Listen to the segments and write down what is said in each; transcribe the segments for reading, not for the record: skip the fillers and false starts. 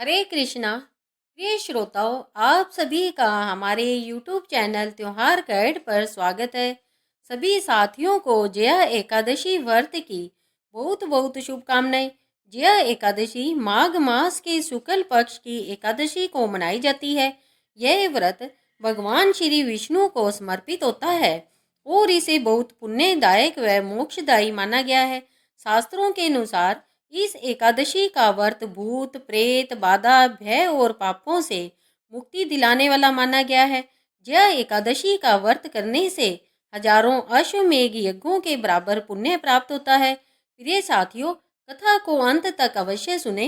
हरे कृष्णा। प्रिय श्रोताओं, आप सभी का हमारे YouTube चैनल त्योहार गाइड पर स्वागत है। सभी साथियों को जया एकादशी व्रत की बहुत बहुत शुभकामनाएं। जया एकादशी माघ मास के शुक्ल पक्ष की एकादशी को मनाई जाती है। यह व्रत भगवान श्री विष्णु को समर्पित होता है और इसे बहुत पुण्यदायक व मोक्षदायी माना गया है। शास्त्रों के अनुसार इस एकादशी का व्रत भूत प्रेत बाधा भय और पापों से मुक्ति दिलाने वाला माना गया है। जय एकादशी का व्रत करने से हजारों अश्वमेघ यज्ञों के बराबर पुण्य प्राप्त होता है। प्रिय साथियों, कथा को अंत तक अवश्य सुने।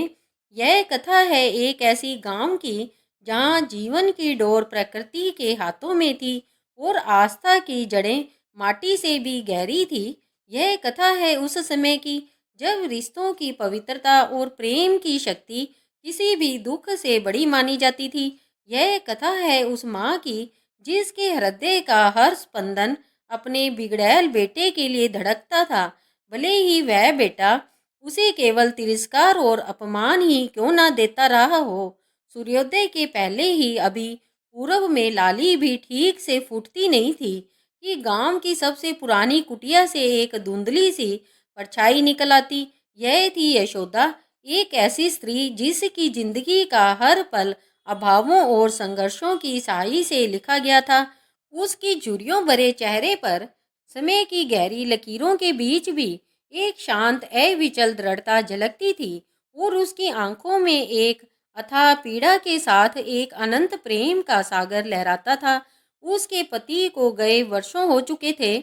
यह कथा है एक ऐसी गांव की जहां जीवन की डोर प्रकृति के हाथों में थी और आस्था की जड़ें माटी से भी गहरी थी। यह कथा है उस समय की जब रिश्तों की पवित्रता और प्रेम की शक्ति किसी भी दुख से बड़ी मानी जाती थी। यह कथा है उस माँ की जिसके हृदय का हर स्पंदन अपने बिगड़ैल बेटे के लिए धड़कता था, भले ही वह बेटा उसे केवल तिरस्कार और अपमान ही क्यों ना देता रहा हो। सूर्योदय के पहले ही अभी पूरब में लाली भी ठीक से फूटती नहीं थी कि गांव की सबसे पुरानी कुटिया से एक धुंधली सी परछाई निकल आती। यह थी यशोदा, एक ऐसी स्त्री जिसकी जिंदगी का हर पल अभावों और संघर्षों की स्याही से लिखा गया था। उसकी झुर्रियों भरे चेहरे पर समय की गहरी लकीरों के बीच भी एक शांत अविचल दृढ़ता झलकती थी और उसकी आंखों में एक अथाह पीड़ा के साथ एक अनंत प्रेम का सागर लहराता था। उसके पति को गए वर्षों हो चुके थे।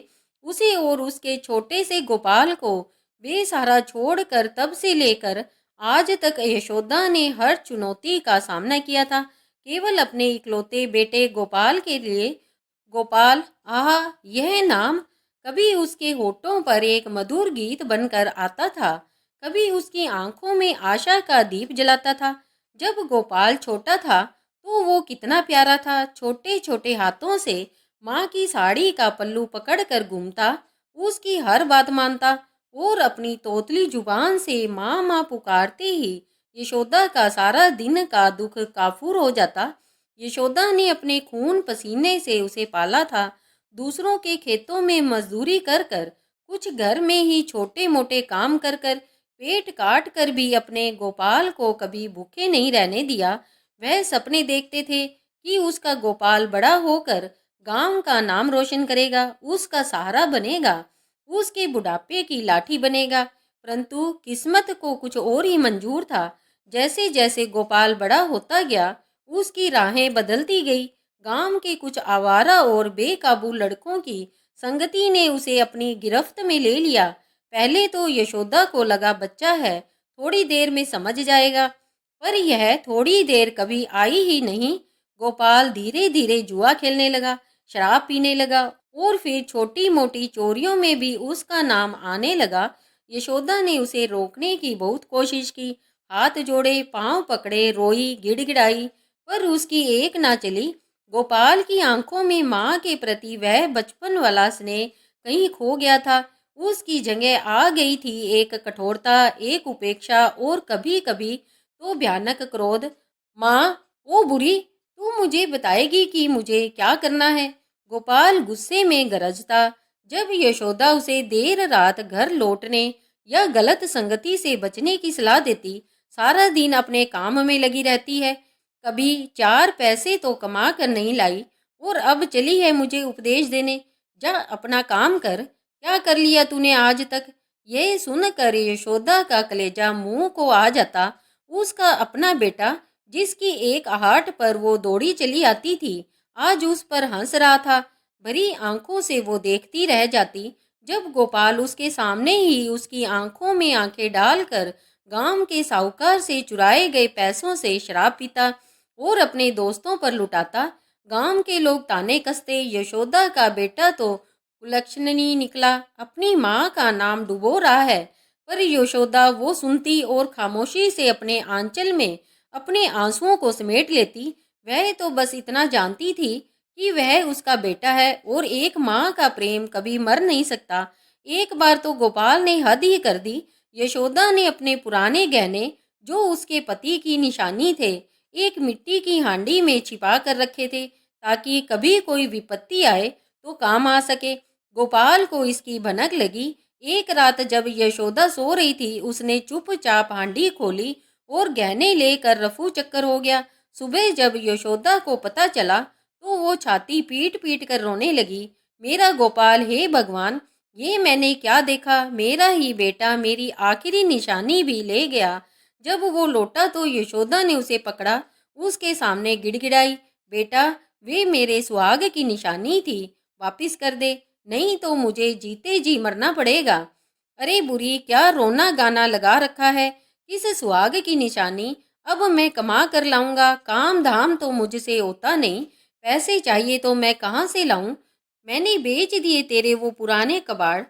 उसे और उसके छोटे से गोपाल को बेसहारा छोड़कर तब से लेकर आज तक यशोदा ने हर चुनौती का सामना किया था, केवल अपने इकलौते बेटे गोपाल के लिए। गोपाल, आहा, यह नाम कभी उसके होठों पर एक मधुर गीत बनकर आता था, कभी उसकी आंखों में आशा का दीप जलाता था। जब गोपाल छोटा था तो वो कितना प्यारा था, छोटे छोटे हाथों से माँ की साड़ी का पल्लू पकड़कर घूमता, उसकी हर बात मानता और अपनी तोतली जुबान से माँ माँ पुकारते ही यशोदा का सारा दिन का दुख काफूर हो जाता। यशोदा ने अपने खून पसीने से उसे पाला था, दूसरों के खेतों में मजदूरी कर कर, कुछ घर में ही छोटे मोटे काम कर कर, पेट काट कर भी अपने गोपाल को कभी भूखे नहीं रहने दिया। वह सपने देखते थे कि उसका गोपाल बड़ा होकर गांव का नाम रोशन करेगा, उसका सहारा बनेगा, उसके बुढ़ापे की लाठी बनेगा। परंतु किस्मत को कुछ और ही मंजूर था। जैसे जैसे गोपाल बड़ा होता गया उसकी राहें बदलती गई। गांव के कुछ आवारा और बेकाबू लड़कों की संगति ने उसे अपनी गिरफ्त में ले लिया। पहले तो यशोदा को लगा बच्चा है, थोड़ी देर में समझ जाएगा, पर यह थोड़ी देर कभी आई ही नहीं। गोपाल धीरे धीरे जुआ खेलने लगा, शराब पीने लगा और फिर छोटी मोटी चोरियों में भी उसका नाम आने लगा। यशोदा ने उसे रोकने की बहुत कोशिश की, हाथ जोड़े, पांव पकड़े, रोई, गिड़गिड़ाई, पर उसकी एक ना चली। गोपाल की आंखों में माँ के प्रति वह बचपन वाला स्नेह कहीं खो गया था। उसकी जगह आ गई थी एक कठोरता, एक उपेक्षा और कभी कभी तो भयानक क्रोध। माँ, ओ बुरी, तू मुझे बताएगी कि मुझे क्या करना है? गोपाल गुस्से में गरजता। जब यशोदा उसे देर रात घर लौटने या गलत संगति से बचने की सलाह देती, सारा दिन अपने काम में लगी रहती है, कभी चार पैसे तो कमा कर नहीं लाई और अब चली है मुझे उपदेश देने। जा अपना काम कर, क्या कर लिया तूने आज तक? यह सुनकर यशोदा का कलेजा मुंह को आ जाता। उसका अपना बेटा, जिसकी एक आहट पर वो दौड़ी चली आती थी, आज उस पर हंस रहा था। भरी आंखों से वो देखती रह जाती जब गोपाल उसके सामने ही उसकी आंखों में आंखें डालकर गांव के साहूकार से चुराए गए पैसों से शराब पीता और अपने दोस्तों पर लुटाता। गांव के लोग ताने कसते, यशोदा का बेटा तो कुलक्षणी निकला, अपनी माँ का नाम डुबो रहा है। पर यशोदा वो सुनती और खामोशी से अपने आंचल में अपने आंसुओं को समेट लेती। वह तो बस इतना जानती थी कि वह उसका बेटा है और एक माँ का प्रेम कभी मर नहीं सकता। एक बार तो गोपाल ने हद ही कर दी। यशोदा ने अपने पुराने गहने जो उसके पति की निशानी थे, एक मिट्टी की हांडी में छिपा कर रखे थे, ताकि कभी कोई विपत्ति आए तो काम आ सके। गोपाल को इसकी भनक लगी। एक रात जब यशोदा सो रही थी, उसने चुपचाप हांडी खोली और गहने लेकर रफू चक्कर हो गया। सुबह जब यशोदा को पता चला तो वो छाती पीट पीट कर रोने लगी। मेरा गोपाल, हे भगवान, ये मैंने क्या देखा? मेरा ही बेटा मेरी आखिरी निशानी भी ले गया। जब वो लौटा तो यशोदा ने उसे पकड़ा, उसके सामने गिड़गिड़ाई, बेटा, वे मेरे सुहाग की निशानी थी, वापिस कर दे, नहीं तो मुझे जीते जी मरना पड़ेगा। अरे बुरी, क्या रोना गाना लगा रखा है? किस सुहाग की निशानी? अब मैं कमा कर लाऊंगा, काम धाम तो मुझसे होता नहीं, पैसे चाहिए तो मैं कहाँ से लाऊं? मैंने बेच दिए तेरे वो पुराने कबाड़।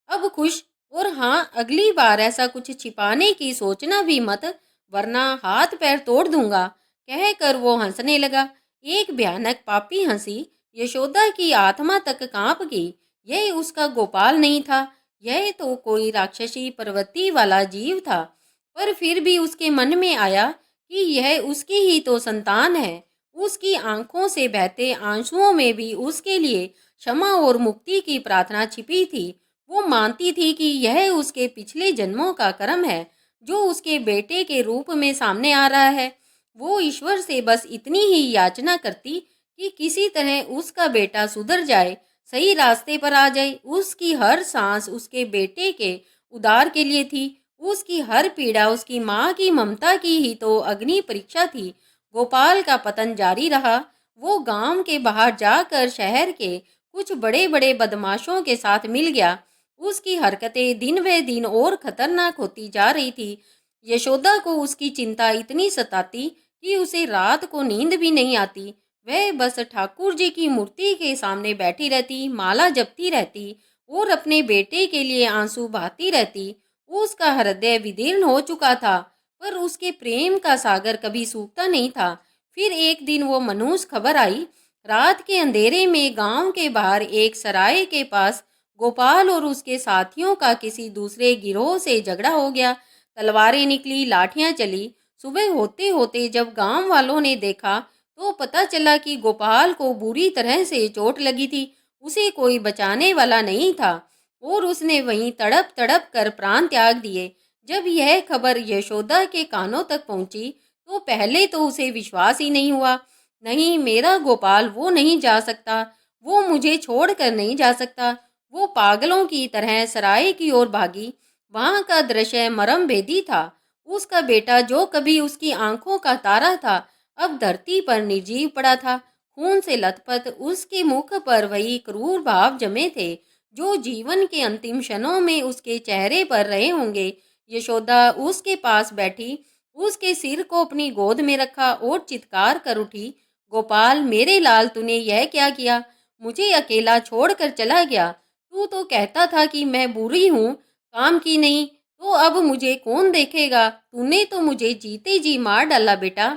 अब खुश, और हाँ, अगली बार ऐसा कुछ छिपाने की सोचना भी मत, वरना हाथ पैर तोड़ दूंगा, कहकर वो हंसने लगा। एक भयानक पापी हंसी। यशोदा की आत्मा तक कांप गई। यह उसका गोपाल नहीं था, यह तो कोई राक्षसी प्रवृत्ति वाला जीव था। पर फिर भी उसके मन में आया कि यह उसकी ही तो संतान है। उसकी आंखों से बहते आंसुओं में भी उसके लिए क्षमा और मुक्ति की प्रार्थना छिपी थी। वो मानती थी कि यह उसके पिछले जन्मों का कर्म है, जो उसके बेटे के रूप में सामने आ रहा है। वो ईश्वर से बस इतनी ही याचना करती कि किसी तरह उसका बेटा सुधर जाए, सही रास्ते पर आ जाए। उसकी हर सांस उसके बेटे के उद्धार के लिए थी। उसकी हर पीड़ा उसकी माँ की ममता की ही तो अग्नि परीक्षा थी। गोपाल का पतन जारी रहा। वो गांव के बाहर जाकर शहर के कुछ बड़े बड़े बदमाशों के साथ मिल गया। उसकी हरकतें दिन व दिन और खतरनाक होती जा रही थी। यशोदा को उसकी चिंता इतनी सताती कि उसे रात को नींद भी नहीं आती। वह बस ठाकुर जी की मूर्ति के सामने बैठी रहती, माला जपती रहती और अपने बेटे के लिए आंसू बहाती रहती। उसका हृदय विदीर्ण हो चुका था, पर उसके प्रेम का सागर कभी सूखता नहीं था। फिर एक दिन वो मनहूस खबर आई। रात के अंधेरे में गांव के बाहर एक सराय के पास गोपाल और उसके साथियों का किसी दूसरे गिरोह से झगड़ा हो गया। तलवारें निकली, लाठियां चली। सुबह होते होते जब गांव वालों ने देखा तो पता चला कि गोपाल को बुरी तरह से चोट लगी थी। उसे कोई बचाने वाला नहीं था और उसने वहीं तड़प तड़प कर प्राण त्याग दिए। जब यह खबर यशोदा के कानों तक पहुंची तो पहले तो उसे विश्वास ही नहीं हुआ। नहीं, मेरा गोपाल वो नहीं जा सकता, वो मुझे छोड़ कर नहीं जा सकता। वो पागलों की तरह सराय की ओर भागी। वहां का दृश्य मरम भेदी था। उसका बेटा, जो कभी उसकी आंखों का तारा था, अब धरती पर निर्जीव पड़ा था। खून से लथपथ उसके मुख पर वही क्रूर भाव जमे थे जो जीवन के अंतिम क्षणों में उसके चेहरे पर रहे होंगे। यशोदा उसके पास बैठी, उसके सिर को अपनी गोद में रखा और चित्कार कर उठी, गोपाल, मेरे लाल, तूने यह क्या किया? मुझे अकेला छोड़कर चला गया। तू तो कहता था कि मैं बुरी हूँ, काम की नहीं, तो अब मुझे कौन देखेगा? तूने तो मुझे जीते जी मार डाला बेटा।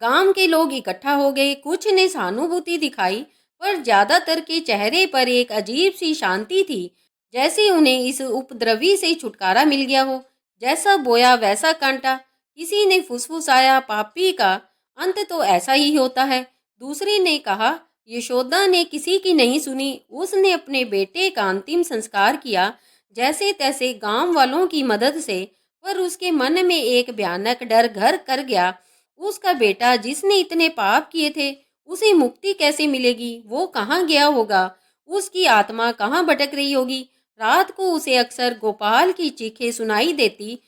गांव के लोग इकट्ठा हो गए। कुछ ने सहानुभूति दिखाई, पर ज्यादातर के चेहरे पर एक अजीब सी शांति थी, जैसे उन्हें इस उपद्रवी से छुटकारा मिल गया हो। जैसा बोया वैसा कांटा। किसी ने फुसफुसाया, पापी का अंत तो ऐसा ही होता है। दूसरे ने कहा, यशोदा ने किसी की नहीं सुनी, उसने अपने बेटे का अंतिम संस्कार किया जैसे तैसे गांव वालों की मदद से। पर उसके मन में एक भयानक डर घर कर गया। उसका बेटा जिसने इतने पाप किए थे, उसे मुक्ति कैसे मिलेगी? वो कहाँ गया होगा? उसकी आत्मा कहाँ भटक रही होगी? रात को उसे अक्सर गोपाल की चीखें सुनाई देती,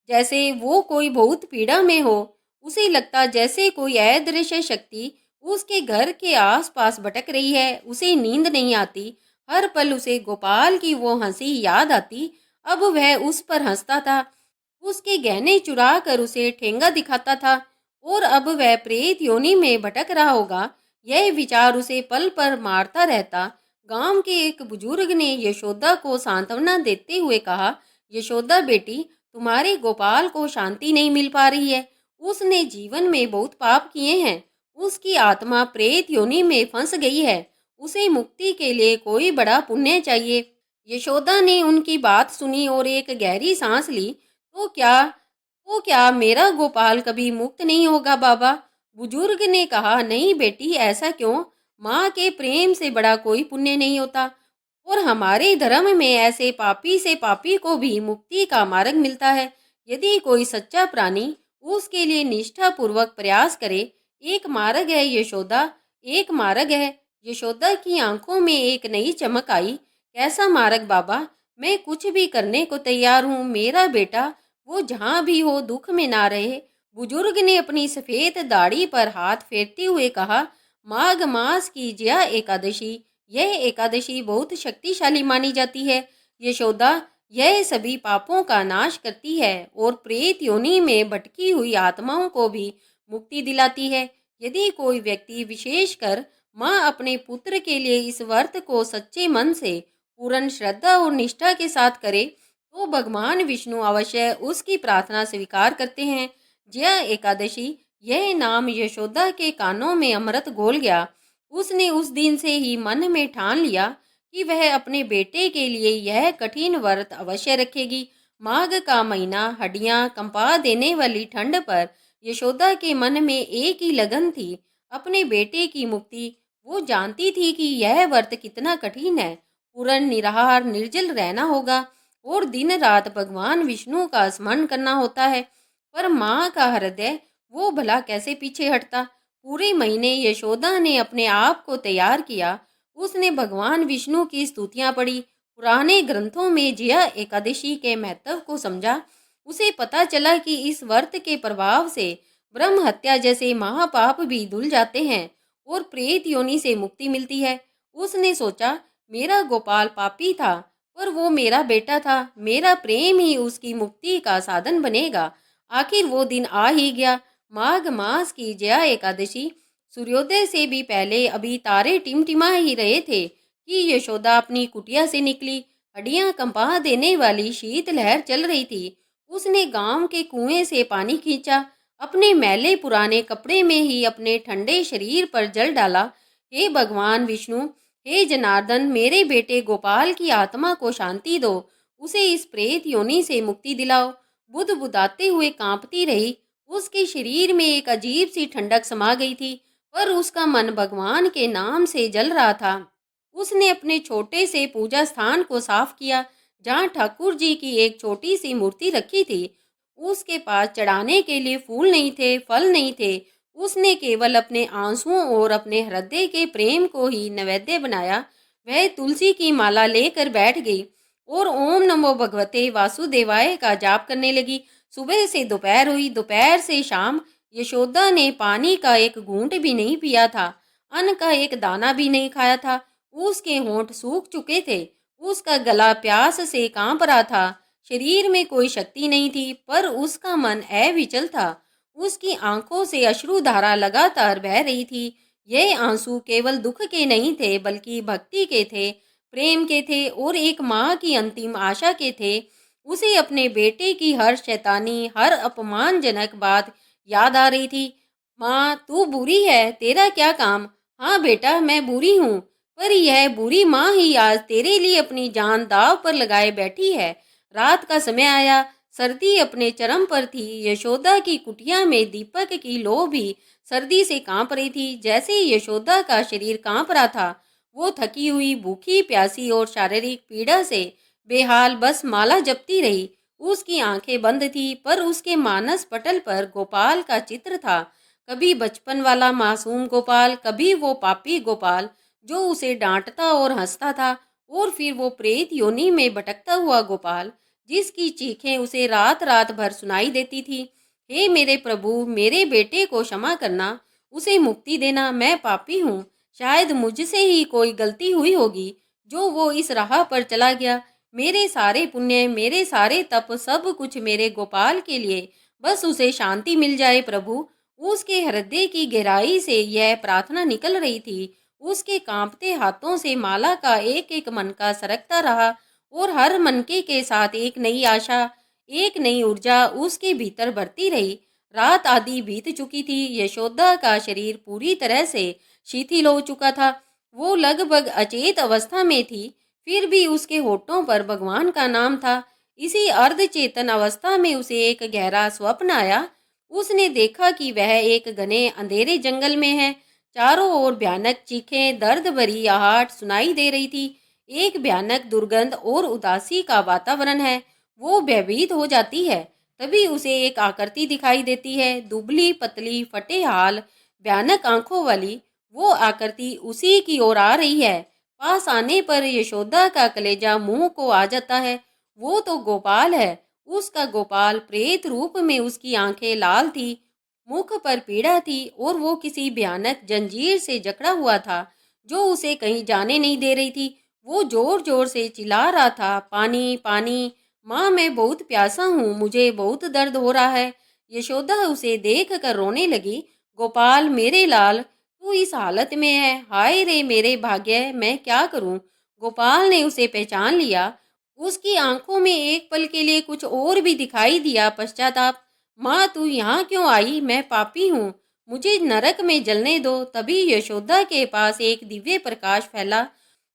जैसे वो कोई बहुत पीड़ा में हो। उसे लगता जैसे कोई अदृश्य शक्ति उसके घर के आसपास भटक रही है। उसे नींद नहीं आती। हर पल उसे गोपाल की वो हंसी याद आती। अब वह उस पर हंसता था, उसके गहने चुरा कर उसे ठेंगा दिखाता था, और अब वह प्रेत योनि में भटक रहा होगा। यह विचार उसे पल पर मारता रहता। गांव के एक बुजुर्ग ने यशोदा को सांत्वना देते हुए कहा, यशोदा बेटी, तुम्हारे गोपाल को शांति नहीं मिल पा रही है। उसने जीवन में बहुत पाप किए हैं। उसकी आत्मा प्रेत योनि में फंस गई है। उसे मुक्ति के लिए कोई बड़ा पुण्य चाहिए। यशोदा ने उनकी बात सुनी और एक गहरी सांस ली। तो क्या तो क्या मेरा गोपाल कभी मुक्त नहीं होगा बाबा? बुजुर्ग ने कहा, नहीं बेटी, ऐसा क्यों? माँ के प्रेम से बड़ा कोई पुण्य नहीं होता। और हमारे धर्म में ऐसे पापी से पापी को भी मुक्ति का मार्ग मिलता है, यदि कोई सच्चा प्राणी उसके लिए निष्ठा पूर्वक प्रयास करे। एक मार्ग है यशोदा, एक मार्ग है। यशोदा की आंखों में एक नई चमक आई। कैसा मार्ग बाबा? मैं कुछ भी करने को तैयार हूँ। मेरा बेटा वो जहाँ भी हो दुख में ना रहे। बुजुर्ग ने अपनी सफेद दाढ़ी पर हाथ फेरते हुए कहा, माघ मास की जया एकादशी, यह एकादशी बहुत शक्तिशाली मानी जाती है। यशोदा, यह सभी पापों का नाश करती है और प्रेत योनि में भटकी हुई आत्माओं को भी मुक्ति दिलाती है। यदि कोई व्यक्ति, विशेषकर माँ, अपने पुत्र के लिए इस व्रत को सच्चे मन से, पूर्ण श्रद्धा और निष्ठा के साथ करे, तो भगवान विष्णु अवश्य उसकी प्रार्थना स्वीकार करते हैं। जया एकादशी, यह नाम यशोदा के कानों में अमृत घोल गया। उसने उस दिन से ही मन में ठान लिया कि वह अपने बेटे के लिए यह कठिन व्रत अवश्य रखेगी। माघ का महीना, हड्डियां कंपा देने वाली ठंड पर यशोदा के मन में एक ही लगन थी, अपने बेटे की मुक्ति। वो जानती थी कि यह व्रत कितना कठिन है। पूर्ण निराहार निर्जल रहना होगा और दिन रात भगवान विष्णु का स्मरण करना होता है। पर माँ का हृदय, वो भला कैसे पीछे हटता? पूरे महीने यशोदा ने अपने आप को तैयार किया। उसने भगवान विष्णु की स्तुतियां पढ़ी, पुराने ग्रंथों में जया एकादशी के महत्व को समझा। उसे पता चला कि इस व्रत के प्रभाव से ब्रह्म हत्या जैसे महापाप भी धुल जाते हैं और प्रेत योनि से मुक्ति मिलती है। उसने सोचा, मेरा गोपाल पापी था, पर वो मेरा बेटा था। मेरा प्रेम ही उसकी मुक्ति का साधन बनेगा। आखिर वो दिन आ ही गया। माघ मास की जया एकादशी। सूर्योदय से भी पहले अभी तारे टिमटिमा ही रहे थे कि यशोदा अपनी कुटिया से निकली। हड्डियां कंपा देने वाली शीत लहर चल रही थी। उसने गांव के कुएं से पानी खींचा, अपने मैले पुराने कपड़े में ही अपने ठंडे शरीर पर जल डाला। हे भगवान विष्णु, हे जनार्दन, मेरे बेटे गोपाल की आत्मा को शांति दो, उसे इस प्रेत योनि से मुक्ति दिलाओ। बुदबुदाते हुए कांपती रही। उसके शरीर में एक अजीब सी ठंडक समा गई थी, पर उसका मन भगवान के नाम से जल रहा था। उसने अपने छोटे से पूजा स्थान को साफ किया, जहाँ ठाकुर जी की एक छोटी सी मूर्ति रखी थी। उसके पास चढ़ाने के लिए फूल नहीं थे, फल नहीं थे। उसने केवल अपने आंसुओं और अपने हृदय के प्रेम को ही नैवेद्य बनाया। वह तुलसी की माला लेकर बैठ गई और ओम नमो भगवते वासुदेवाय का जाप करने लगी। सुबह से दोपहर हुई, दोपहर से शाम। यशोदा ने पानी का एक घूंट भी नहीं पिया था, अन्न का एक दाना भी नहीं खाया था। उसके होंठ सूख चुके थे, उसका गला प्यास से कांप रहा था। शरीर में कोई शक्ति नहीं थी, पर उसका मन अविचल था। उसकी आंखों से अश्रुधारा लगातार बह रही थी। यह आंसू केवल दुख के नहीं थे, बल्कि भक्ति के थे, प्रेम के थे और एक माँ की अंतिम आशा के थे। उसे अपने बेटे की हर शैतानी, हर अपमानजनक बात याद आ रही थी। माँ, तू बुरी है, तेरा क्या काम? हाँ बेटा, मैं बुरी हूँ, पर यह बुरी माँ ही आज तेरे लिए अपनी जान दांव पर लगाए बैठी है। रात का समय आया, सर्दी अपने चरम पर थी। यशोदा की कुटिया में दीपक की लौ भी सर्दी से कांप रही थी। जैसे ही यशोदा का शरीर कांप रहा था, वो थकी हुई, भूखी प्यासी और शारीरिक पीड़ा से बेहाल बस माला जपती रही। उसकी आंखें बंद थी, पर उसके मानस पटल पर गोपाल का चित्र था। कभी बचपन वाला मासूम गोपाल, कभी वो पापी गोपाल जो उसे डांटता और हंसता था, और फिर वो प्रेत योनि में भटकता हुआ गोपाल जिसकी चीखें उसे रात रात भर सुनाई देती थी। हे मेरे प्रभु, मेरे बेटे को क्षमा करना, उसे मुक्ति देना। मैं पापी हूँ, शायद मुझसे ही कोई गलती हुई होगी जो वो इस राह पर चला गया। मेरे सारे पुण्य, मेरे सारे तप, सब कुछ मेरे गोपाल के लिए, बस उसे शांति मिल जाए प्रभु। उसके हृदय की गहराई से यह प्रार्थना निकल रही थी। उसके कांपते हाथों से माला का एक एक मनका सरकता रहा और हर मनके के साथ एक नई आशा, एक नई ऊर्जा उसके भीतर बढ़ती रही। रात आधी बीत चुकी थी। यशोदा का शरीर पूरी तरह से शिथिल हो चुका था। वो लगभग अचेत अवस्था में थी, फिर भी उसके होठों पर भगवान का नाम था। इसी अर्धचेतन अवस्था में उसे एक गहरा स्वप्न आया। उसने देखा कि वह एक घने अंधेरे जंगल में है। चारों ओर भयानक चीखें, दर्द भरी आहट सुनाई दे रही थी। एक भयानक दुर्गंध और उदासी का वातावरण है। वो भयभीत हो जाती है। तभी उसे एक आकृति दिखाई देती है, दुबली पतली फटे हाल भयानक आंखों वाली। वो आकृति उसी की ओर आ रही है। पास आने पर यशोदा का कलेजा मुंह को आ जाता है। वो तो गोपाल है। उसका गोपाल प्रेत रूप में, उसकी आंखें लाल थी, मुख पर पीड़ा थी और वो किसी भयानक जंजीर से जकड़ा हुआ था जो उसे कहीं जाने नहीं दे रही थी। वो जोर जोर से चिल्ला रहा था, पानी पानी, माँ मैं बहुत प्यासा हूँ, मुझे बहुत दर्द हो रहा है। यशोदा उसे देख कर रोने लगी। गोपाल मेरे लाल, तू इस हालत में है, हाय रे मेरे भाग्य, मैं क्या करूं। गोपाल ने उसे पहचान लिया। उसकी आंखों में एक पल के लिए कुछ और भी दिखाई दिया, पश्चाताप। माँ तू यहाँ क्यों आई, मैं पापी हूँ, मुझे नरक में जलने दो। तभी यशोदा के पास एक दिव्य प्रकाश फैला।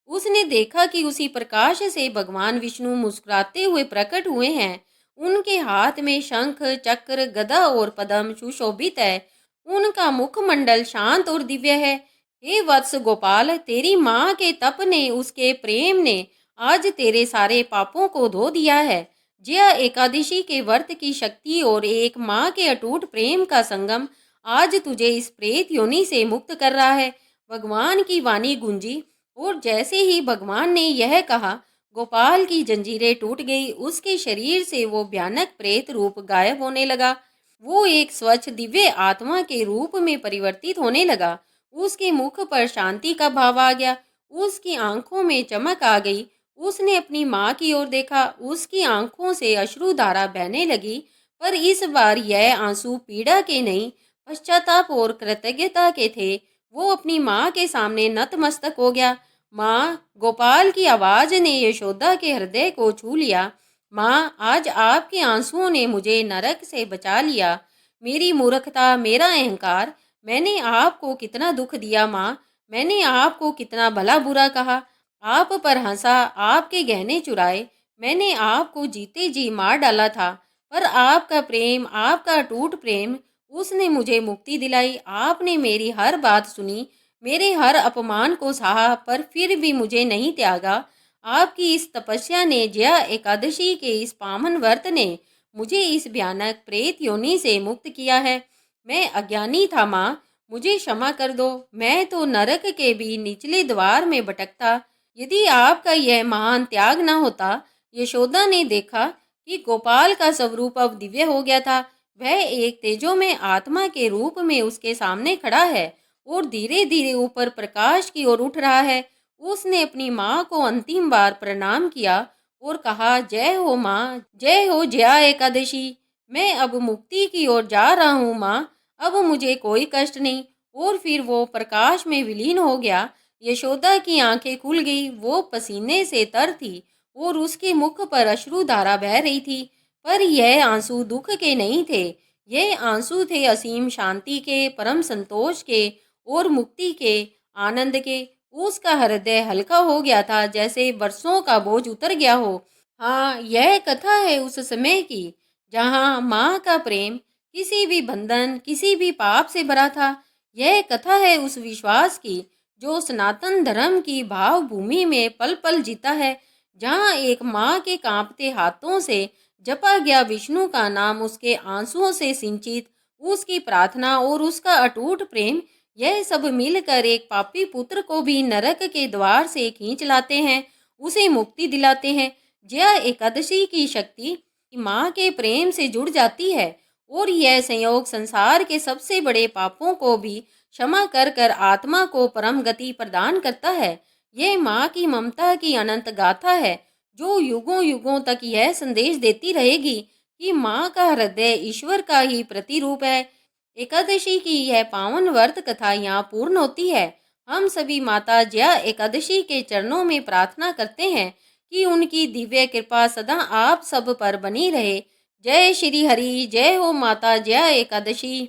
उसने देखा कि उसी प्रकाश से भगवान विष्णु मुस्कुराते हुए प्रकट हुए हैं। उनके हाथ में शंख चक्र गदा और पद्म सुशोभित है। उनका मुखमंडल शांत और दिव्य है। हे वत्स गोपाल, तेरी माँ के तप ने, उसके प्रेम ने आज तेरे सारे पापों को धो दिया है। जया एकादशी के व्रत की शक्ति और एक माँ के अटूट प्रेम का संगम आज तुझे इस प्रेत योनि से मुक्त कर रहा है। भगवान की वाणी गूंजी और जैसे ही भगवान ने यह कहा, गोपाल की जंजीरें टूट गई। उसके शरीर से वो भयानक प्रेत रूप गायब होने लगा। वो एक स्वच्छ दिव्य आत्मा के रूप में परिवर्तित होने लगा। उसके मुख पर शांति का भाव आ गया। उसकी आंखों में चमक आ गई। उसने अपनी माँ की ओर देखा। उसकी आंखों से अश्रुधारा बहने लगी, पर इस बार यह आंसू पीड़ा के नहीं, पश्चाताप और कृतज्ञता के थे। वो अपनी माँ के सामने नतमस्तक हो गया। माँ, गोपाल की आवाज ने यशोदा के हृदय को छू लिया। माँ, आज आपके आंसुओं ने मुझे नरक से बचा लिया। मेरी मूर्खता, मेरा अहंकार, मैंने आपको कितना दुख दिया माँ। मैंने आपको कितना भला बुरा कहा, आप पर हंसा, आपके गहने चुराए। मैंने आपको जीते जी मार डाला था, पर आपका प्रेम, आपका अटूट प्रेम, उसने मुझे मुक्ति दिलाई। आपने मेरी हर बात सुनी, मेरे हर अपमान को सहा, पर फिर भी मुझे नहीं त्यागा। आपकी इस तपस्या ने, जया एकादशी के इस पावन व्रत ने मुझे इस भयानक प्रेत योनि से मुक्त किया है। मैं अज्ञानी था माँ, मुझे क्षमा कर दो। मैं तो नरक के भी निचले द्वार में भटकता, यदि आपका यह महान त्याग न होता। यशोदा ने देखा कि गोपाल का स्वरूप अब दिव्य हो गया था। वह एक तेजोमय आत्मा के रूप में उसके सामने खड़ा है और धीरे धीरे ऊपर प्रकाश की ओर उठ रहा है। उसने अपनी माँ को अंतिम बार प्रणाम किया और कहा, जय हो माँ, जय हो जया एकादशी। मैं अब मुक्ति की ओर जा रहा हूँ माँ, अब मुझे कोई कष्ट नहीं। और फिर वो प्रकाश में विलीन हो गया। यशोदा की आंखें खुल गई। वो पसीने से तर थी और उसके मुख पर अश्रुधारा बह रही थी, पर यह आंसू दुख के नहीं थे। यह आंसू थे असीम शांति के, परम संतोष के और मुक्ति के, आनंद के। उसका हृदय हल्का हो गया था, जैसे बरसों का बोझ उतर गया हो। हाँ, यह कथा है उस समय की, जहाँ माँ का प्रेम किसी भी बंधन, किसी भी पाप से भरा था। यह कथा है उस विश्वास की जो सनातन धर्म की भाव भूमि में पल पल जीता है, जहाँ एक माँ के कांपते हाथों से जपा गया विष्णु का नाम, उसके आंसुओं से सिंचित उसकी प्रार्थना और उसका अटूट प्रेम, यह सब मिलकर एक पापी पुत्र को भी नरक के द्वार से खींच लाते हैं, उसे मुक्ति दिलाते हैं। जया एकादशी की शक्ति माँ के प्रेम से जुड़ जाती है और यह संयोग संसार के सबसे बड़े पापों को भी क्षमा कर कर आत्मा को परम गति प्रदान करता है। यह माँ की ममता की अनंत गाथा है, जो युगों युगों तक यह संदेश देती रहेगी कि माँ का हृदय ईश्वर का ही प्रतिरूप है। एकादशी की यह पावन व्रत कथा यहाँ पूर्ण होती है। हम सभी माता जया एकादशी के चरणों में प्रार्थना करते हैं कि उनकी दिव्य कृपा सदा आप सब पर बनी रहे। जय श्री हरि, जय हो माता जया एकादशी।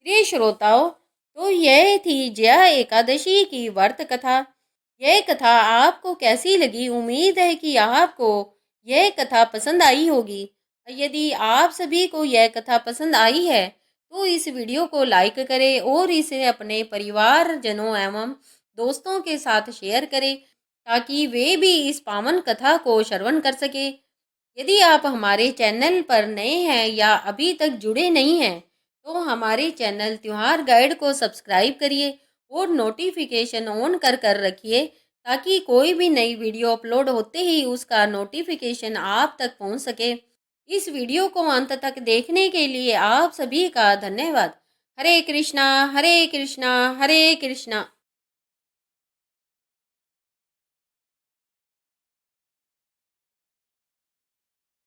प्रिय श्रोताओं, तो यह थी जया एकादशी की व्रत कथा। यह कथा आपको कैसी लगी? उम्मीद है कि आपको यह कथा पसंद आई होगी। यदि आप सभी को यह कथा पसंद आई है तो इस वीडियो को लाइक करें और इसे अपने परिवारजनों एवं दोस्तों के साथ शेयर करें ताकि वे भी इस पावन कथा को श्रवण कर सके। यदि आप हमारे चैनल पर नए हैं या अभी तक जुड़े नहीं हैं तो हमारे चैनल त्योहार गाइड को सब्सक्राइब करिए और नोटिफिकेशन ऑन कर रखिए ताकि कोई भी नई वीडियो अपलोड होते ही उसका नोटिफिकेशन आप तक पहुंच सके। इस वीडियो को अंत तक देखने के लिए आप सभी का धन्यवाद। हरे कृष्णा हरे कृष्णा हरे कृष्णा।